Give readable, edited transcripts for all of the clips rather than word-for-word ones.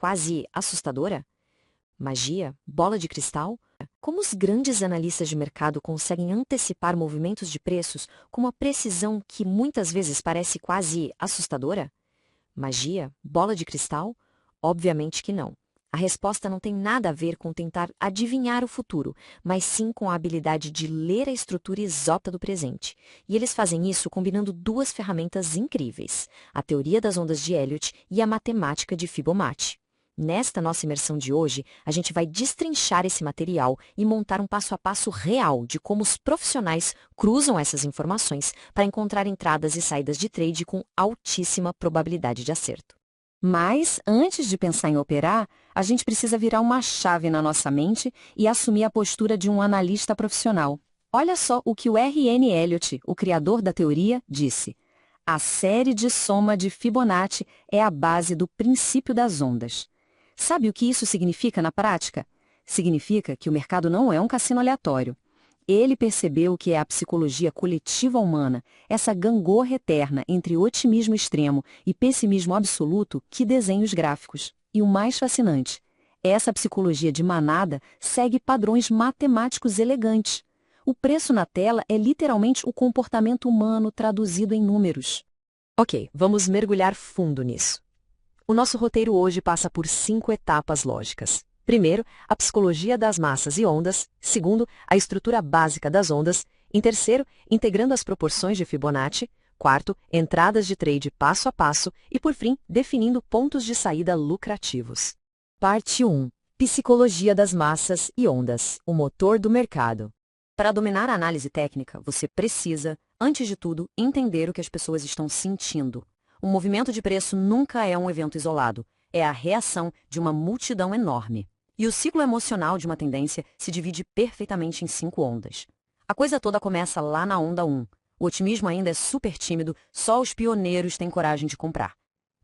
quase assustadora? Magia? Bola de cristal? Como os grandes analistas de mercado conseguem antecipar movimentos de preços com uma precisão que muitas vezes parece quase assustadora? Magia? Bola de cristal? Obviamente que não. A resposta não tem nada a ver com tentar adivinhar o futuro, mas sim com a habilidade de ler a estrutura exata do presente. E eles fazem isso combinando duas ferramentas incríveis: a teoria das ondas de Elliott e a matemática de Fibonacci. Nesta nossa imersão de hoje, a gente vai destrinchar esse material e montar um passo a passo real de como os profissionais cruzam essas informações para encontrar entradas e saídas de trade com altíssima probabilidade de acerto. Mas, antes de pensar em operar, a gente precisa virar uma chave na nossa mente e assumir a postura de um analista profissional. Olha só o que o R.N. Elliott, o criador da teoria, disse: a série de soma de Fibonacci é a base do princípio das ondas. Sabe o que isso significa na prática? Significa que o mercado não é um cassino aleatório. Ele percebeu que é a psicologia coletiva humana, essa gangorra eterna entre otimismo extremo e pessimismo absoluto, que desenha os gráficos. E o mais fascinante, essa psicologia de manada segue padrões matemáticos elegantes. O preço na tela é literalmente o comportamento humano traduzido em números. Ok, vamos mergulhar fundo nisso. O nosso roteiro hoje passa por 5 etapas lógicas. Primeiro, a psicologia das massas e ondas. Segundo, a estrutura básica das ondas. Em terceiro, integrando as proporções de Fibonacci. Quarto, entradas de trade passo a passo. E, por fim, definindo pontos de saída lucrativos. Parte 1. Psicologia das massas e ondas, o motor do mercado. Para dominar a análise técnica, você precisa, antes de tudo, entender o que as pessoas estão sentindo. Um movimento de preço nunca é um evento isolado. É a reação de uma multidão enorme. E o ciclo emocional de uma tendência se divide perfeitamente em 5 ondas. A coisa toda começa lá na onda 1. O otimismo ainda é super tímido, só os pioneiros têm coragem de comprar.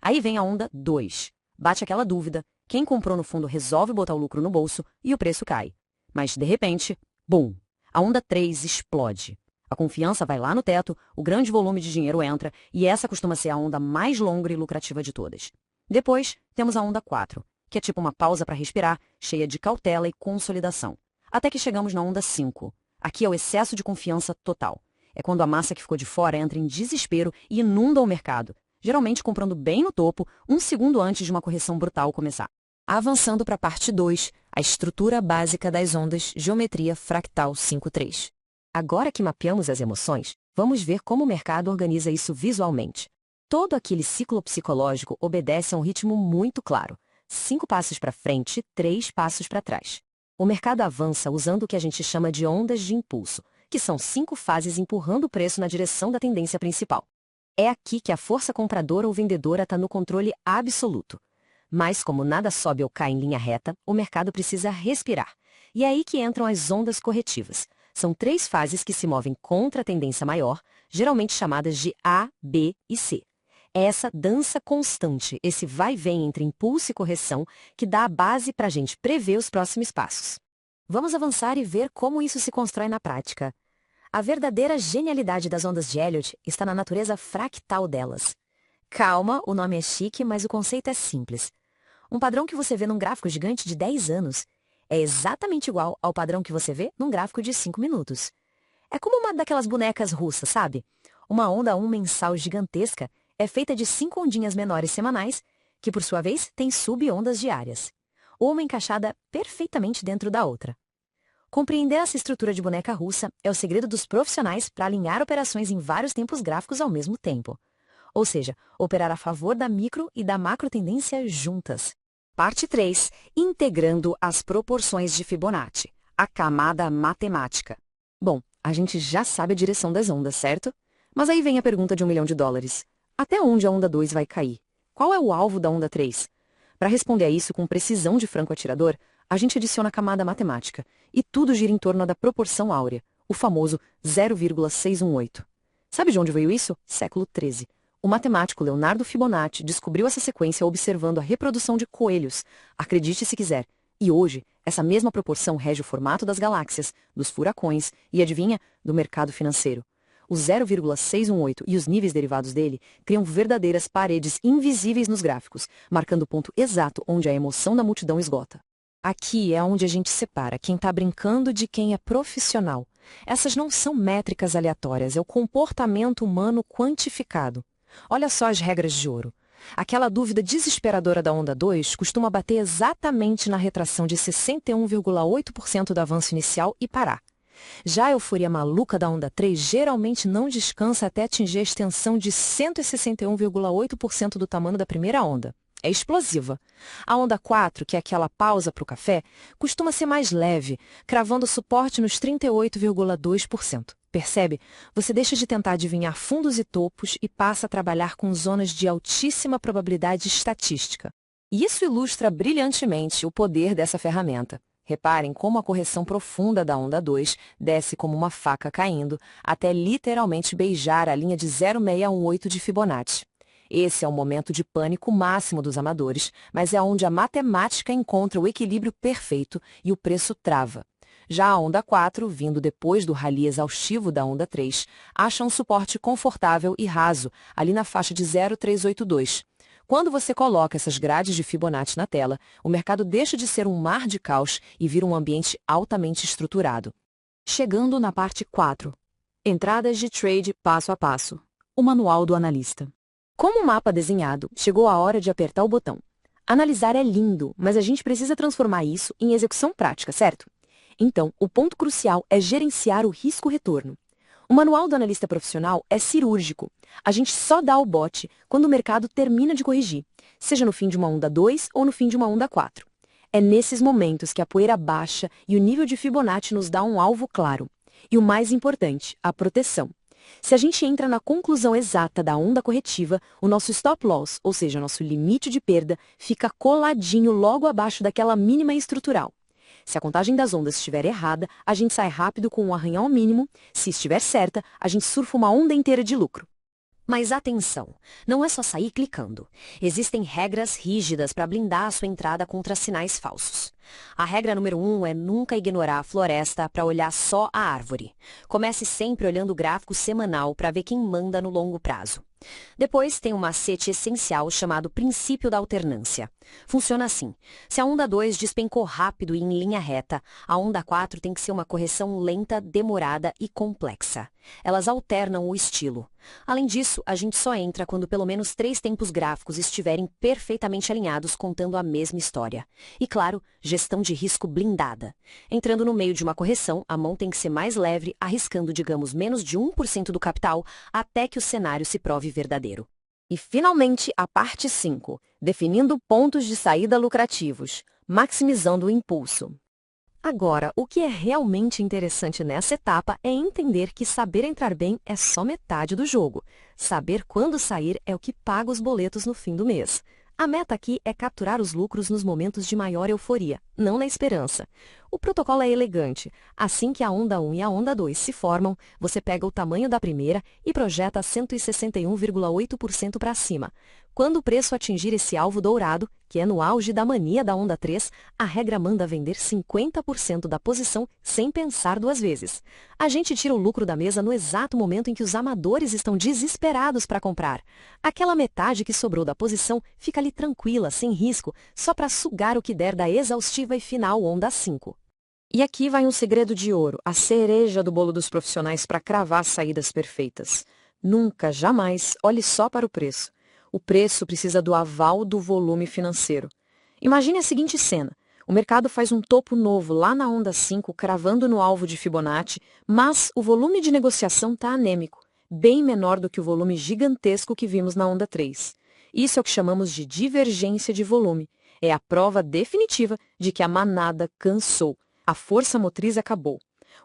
Aí vem a onda 2. Bate aquela dúvida, quem comprou no fundo resolve botar o lucro no bolso e o preço cai. Mas, de repente, bum! A onda 3 explode. A confiança vai lá no teto, o grande volume de dinheiro entra e essa costuma ser a onda mais longa e lucrativa de todas. Depois, temos a onda 4, que é tipo uma pausa para respirar, cheia de cautela e consolidação. Até que chegamos na onda 5. Aqui é o excesso de confiança total. É quando a massa que ficou de fora entra em desespero e inunda o mercado, geralmente comprando bem no topo, um segundo antes de uma correção brutal começar. Avançando para a parte 2, a estrutura básica das ondas, geometria fractal 5.3. Agora que mapeamos as emoções, vamos ver como o mercado organiza isso visualmente. Todo aquele ciclo psicológico obedece a um ritmo muito claro. 5 passos para frente, 3 passos para trás. O mercado avança usando o que a gente chama de ondas de impulso, que são 5 fases empurrando o preço na direção da tendência principal. É aqui que a força compradora ou vendedora está no controle absoluto. Mas como nada sobe ou cai em linha reta, o mercado precisa respirar. E é aí que entram as ondas corretivas. São 3 fases que se movem contra a tendência maior, geralmente chamadas de A, B e C. É essa dança constante, esse vai e vem entre impulso e correção, que dá a base para a gente prever os próximos passos. Vamos avançar e ver como isso se constrói na prática. A verdadeira genialidade das ondas de Elliott está na natureza fractal delas. Calma, o nome é chique, mas o conceito é simples. Um padrão que você vê num gráfico gigante de 10 anos é exatamente igual ao padrão que você vê num gráfico de 5 minutos. É como uma daquelas bonecas russas, sabe? Uma onda 1 mensal gigantesca é feita de 5 ondinhas menores semanais, que por sua vez têm sub-ondas diárias, uma encaixada perfeitamente dentro da outra. Compreender essa estrutura de boneca russa é o segredo dos profissionais para alinhar operações em vários tempos gráficos ao mesmo tempo. Ou seja, operar a favor da micro e da macro tendência juntas. Parte 3. Integrando as proporções de Fibonacci, a camada matemática. Bom, a gente já sabe a direção das ondas, certo? Mas aí vem a pergunta de $1 milhão. Até onde a onda 2 vai cair? Qual é o alvo da onda 3? Para responder a isso com precisão de franco atirador, a gente adiciona a camada matemática, e tudo gira em torno da proporção áurea, o famoso 0,618. Sabe de onde veio isso? Século XIII. O matemático Leonardo Fibonacci descobriu essa sequência observando a reprodução de coelhos, acredite se quiser. E hoje, essa mesma proporção rege o formato das galáxias, dos furacões e, adivinha, do mercado financeiro. o 0,618 e os níveis derivados dele criam verdadeiras paredes invisíveis nos gráficos, marcando o ponto exato onde a emoção da multidão esgota. Aqui é onde a gente separa quem está brincando de quem é profissional. Essas não são métricas aleatórias, é o comportamento humano quantificado. Olha só as regras de ouro. Aquela dúvida desesperadora da onda 2 costuma bater exatamente na retração de 61,8% do avanço inicial e parar. Já a euforia maluca da onda 3 geralmente não descansa até atingir a extensão de 161,8% do tamanho da primeira onda. É explosiva. A onda 4, que é aquela pausa para o café, costuma ser mais leve, cravando suporte nos 38,2%. Percebe? Você deixa de tentar adivinhar fundos e topos e passa a trabalhar com zonas de altíssima probabilidade estatística. E isso ilustra brilhantemente o poder dessa ferramenta. Reparem como a correção profunda da onda 2 desce como uma faca caindo, até literalmente beijar a linha de 0,618 de Fibonacci. Esse é o momento de pânico máximo dos amadores, mas é onde a matemática encontra o equilíbrio perfeito e o preço trava. Já a onda 4, vindo depois do rally exaustivo da onda 3, acha um suporte confortável e raso, ali na faixa de 0,382. Quando você coloca essas grades de Fibonacci na tela, o mercado deixa de ser um mar de caos e vira um ambiente altamente estruturado. Chegando na parte 4. Entradas de trade passo a passo. O manual do analista. Como um mapa desenhado, chegou a hora de apertar o botão. Analisar é lindo, mas a gente precisa transformar isso em execução prática, certo? Então, o ponto crucial é gerenciar o risco-retorno. O manual do analista profissional é cirúrgico. A gente só dá o bote quando o mercado termina de corrigir, seja no fim de uma onda 2 ou no fim de uma onda 4. É nesses momentos que a poeira baixa e o nível de Fibonacci nos dá um alvo claro. E o mais importante, a proteção. Se a gente entra na conclusão exata da onda corretiva, o nosso stop loss, ou seja, nosso limite de perda, fica coladinho logo abaixo daquela mínima estrutural. Se a contagem das ondas estiver errada, a gente sai rápido com um arranhão mínimo. Se estiver certa, a gente surfa uma onda inteira de lucro. Mas atenção, não é só sair clicando. Existem regras rígidas para blindar a sua entrada contra sinais falsos. A regra número 1 é nunca ignorar a floresta para olhar só a árvore. Comece sempre olhando o gráfico semanal para ver quem manda no longo prazo. Depois tem um macete essencial chamado princípio da alternância. Funciona assim: se a onda 2 despencou rápido e em linha reta, a onda 4 tem que ser uma correção lenta, demorada e complexa. Elas alternam o estilo. Além disso, a gente só entra quando pelo menos 3 tempos gráficos estiverem perfeitamente alinhados contando a mesma história. E claro, gestão de risco blindada. Entrando no meio de uma correção, a mão tem que ser mais leve, arriscando, digamos, menos de 1% do capital, até que o cenário se prove verdadeiro. E finalmente, a parte 5, definindo pontos de saída lucrativos, maximizando o impulso. Agora, o que é realmente interessante nessa etapa é entender que saber entrar bem é só metade do jogo. Saber quando sair é o que paga os boletos no fim do mês. A meta aqui é capturar os lucros nos momentos de maior euforia, não na esperança. O protocolo é elegante. Assim que a onda 1 e a onda 2 se formam, você pega o tamanho da primeira e projeta 161,8% para cima. Quando o preço atingir esse alvo dourado, que é no auge da mania da onda 3, a regra manda vender 50% da posição sem pensar 2 vezes. A gente tira o lucro da mesa no exato momento em que os amadores estão desesperados para comprar. Aquela metade que sobrou da posição fica ali tranquila, sem risco, só para sugar o que der da exaustiva e final onda 5. E aqui vai um segredo de ouro, a cereja do bolo dos profissionais para cravar saídas perfeitas. Nunca, jamais, olhe só para o preço. O preço precisa do aval do volume financeiro. Imagine a seguinte cena. O mercado faz um topo novo lá na onda 5, cravando no alvo de Fibonacci, mas o volume de negociação está anêmico, bem menor do que o volume gigantesco que vimos na onda 3. Isso é o que chamamos de divergência de volume. É a prova definitiva de que a manada cansou. A força motriz acabou.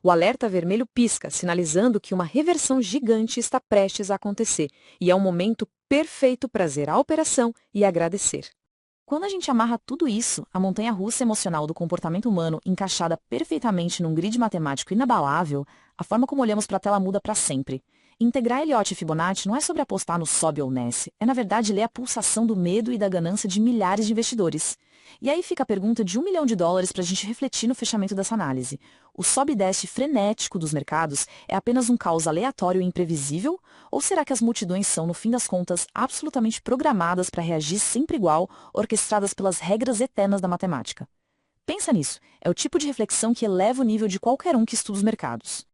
O alerta vermelho pisca, sinalizando que uma reversão gigante está prestes a acontecer, e é um momento perfeito para zerar a operação e agradecer. Quando a gente amarra tudo isso, a montanha-russa emocional do comportamento humano encaixada perfeitamente num grid matemático inabalável, a forma como olhamos para a tela muda para sempre. Integrar Elliott e Fibonacci não é sobre apostar no sobe ou desce, é na verdade ler a pulsação do medo e da ganância de milhares de investidores. E aí fica a pergunta de $1 milhão para a gente refletir no fechamento dessa análise. O sobe e desce frenético dos mercados é apenas um caos aleatório e imprevisível? Ou será que as multidões são, no fim das contas, absolutamente programadas para reagir sempre igual, orquestradas pelas regras eternas da matemática? Pensa nisso, é o tipo de reflexão que eleva o nível de qualquer um que estuda os mercados.